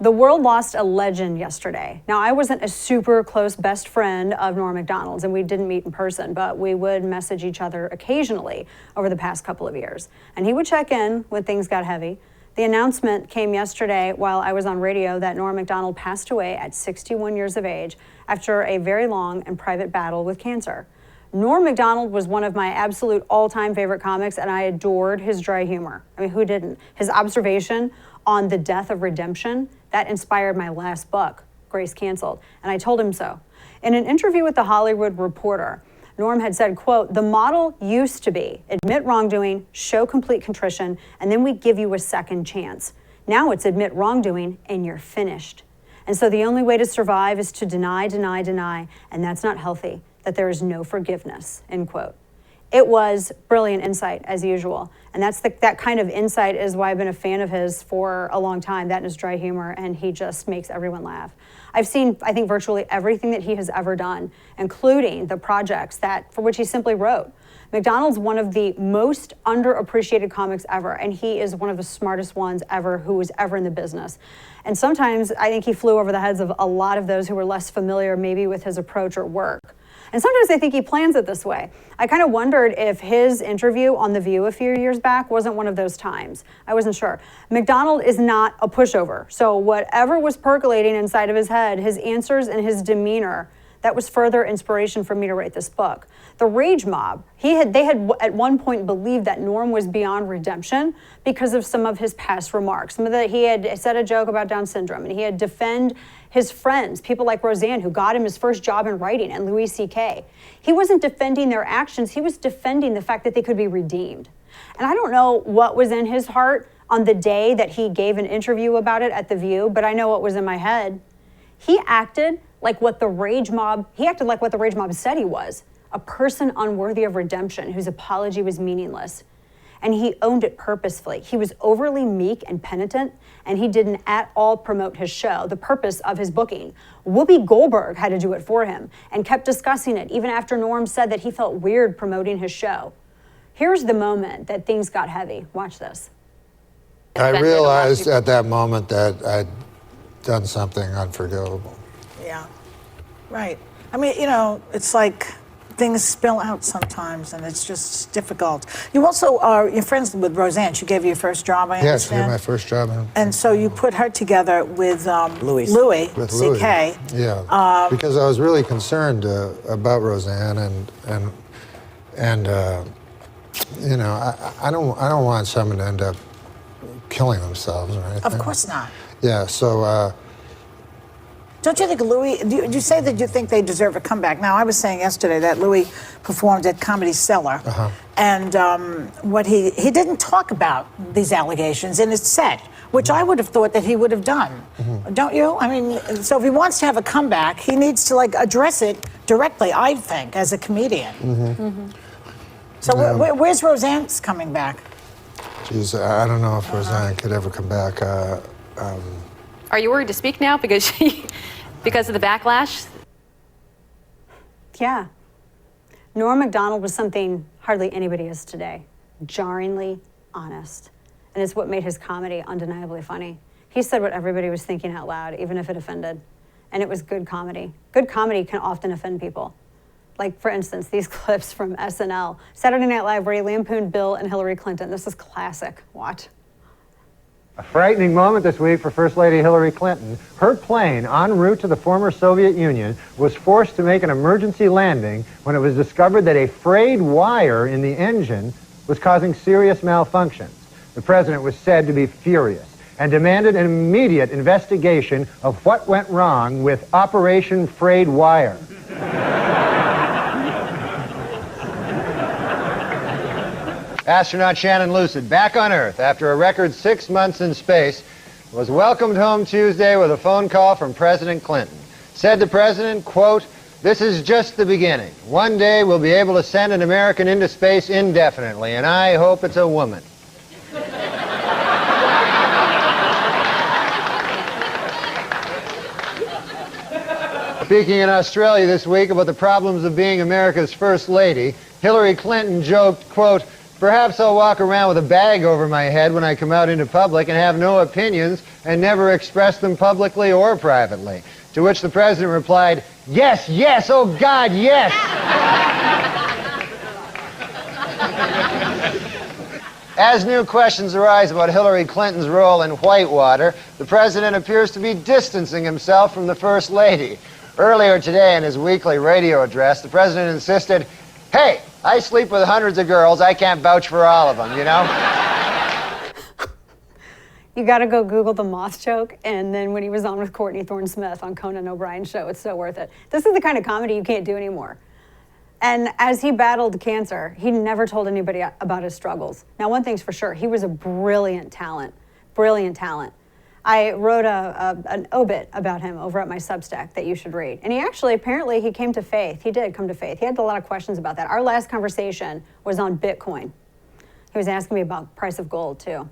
The world lost a legend yesterday. Now, I wasn't a super close best friend of Norm Macdonald's, and we didn't meet in person, but we would message each other occasionally over the past couple of years. And he would check in when things got heavy. The announcement came yesterday while I was on radio that Norm Macdonald passed away at 61 years of age after a very long and private battle with cancer. Norm Macdonald was one of my absolute all-time favorite comics, and I adored his dry humor. I mean, who didn't? His observation on the death of redemption, that inspired my last book, Grace Canceled, and I told him so. In an interview with The Hollywood Reporter, Norm had said, quote, "The model used to be admit wrongdoing, show complete contrition, and then we give you a second chance. Now it's admit wrongdoing and you're finished. And so the only way to survive is to deny, deny, deny, and that's not healthy, that there is no forgiveness," end quote. It was brilliant insight, as usual. And that kind of insight is why I've been a fan of his for a long time, that and his dry humor, and he just makes everyone laugh. I've seen, I think, virtually everything that he has ever done, including the projects for which he simply wrote. Macdonald's one of the most underappreciated comics ever, and he is one of the smartest ones ever who was ever in the business. And sometimes I think he flew over the heads of a lot of those who were less familiar maybe with his approach or work. And sometimes I think he plans it this way. I kind of wondered if his interview on The View a few years back wasn't one of those times. I wasn't sure. Macdonald is not a pushover. So whatever was percolating inside of his head, his answers and his demeanor, that was further inspiration for me to write this book. The rage mob, they had at one point believed that Norm was beyond redemption because of some of his past remarks. He had said a joke about Down syndrome, and he had defended his friends, people like Roseanne, who got him his first job in writing, and Louis C.K. He wasn't defending their actions, he was defending the fact that they could be redeemed. And I don't know what was in his heart on the day that he gave an interview about it at The View, but I know what was in my head. He acted like what the rage mob said he was, a person unworthy of redemption whose apology was meaningless. And he owned it purposefully. He was overly meek and penitent, and he didn't at all promote his show, the purpose of his booking. Whoopi Goldberg had to do it for him and kept discussing it even after Norm said that he felt weird promoting his show. Here's the moment that things got heavy. Watch this. I realized at that moment that I'd done something unforgivable. Yeah, right. I mean, you know, it's like things spill out sometimes, and it's just difficult. You also you're friends with Roseanne. She gave you your first job, I Yes, she understand? gave my first job. And so you put her together with Louis With C.K. Louis. Yeah, because I was really concerned about Roseanne, and you know, I don't want someone to end up killing themselves or anything. Of course not. Yeah, so. Don't you think Louis, you say that you think they deserve a comeback. Now, I was saying yesterday that Louis performed at Comedy Cellar, and what he didn't talk about these allegations in his set, which I would have thought that he would have done. Don't you? I mean, so if he wants to have a comeback, he needs to like address it directly, I think, as a comedian. So where's Roseanne's coming back? Geez, I don't know if Roseanne could ever come back. Are you worried to speak now because because of the backlash? Yeah. Norm Macdonald was something hardly anybody is today. Jarringly honest. And it's what made his comedy undeniably funny. He said what everybody was thinking out loud, even if it offended. And it was good comedy. Good comedy can often offend people. Like, for instance, these clips from SNL. Saturday Night Live, where he lampooned Bill and Hillary Clinton. This is classic. Watch. A frightening moment this week for First Lady Hillary Clinton. Her plane, en route to the former Soviet Union, was forced to make an emergency landing when it was discovered that a frayed wire in the engine was causing serious malfunctions. The president was said to be furious and demanded an immediate investigation of what went wrong with Operation Frayed Wire. Astronaut Shannon Lucid, back on Earth after a record 6 months in space, was welcomed home Tuesday with a phone call from President Clinton. Said the president, quote, "This is just the beginning. One day we'll be able to send an American into space indefinitely, and I hope it's a woman." Speaking in Australia this week about the problems of being America's First Lady, Hillary Clinton joked, quote, Perhaps I'll walk around with a bag over my head when I come out into public and have no opinions and never express them publicly or privately. To which the president replied, yes, yes, oh God, yes. As new questions arise about Hillary Clinton's role in Whitewater, the president appears to be distancing himself from the First Lady. Earlier today in his weekly radio address, the president insisted, hey, I sleep with hundreds of girls, I can't vouch for all of them, you know? You got to go Google the moth joke, and then when he was on with Courtney Thorne-Smith on Conan O'Brien's show, it's so worth it. This is the kind of comedy you can't do anymore. And as he battled cancer, he never told anybody about his struggles. Now, one thing's for sure, he was a brilliant talent, brilliant talent. I wrote an obit about him over at my Substack that you should read. And he actually, apparently, he came to faith. He did come to faith. He had a lot of questions about that. Our last conversation was on Bitcoin. He was asking me about price of gold, too.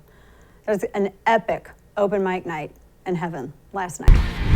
There was an epic open mic night in heaven last night.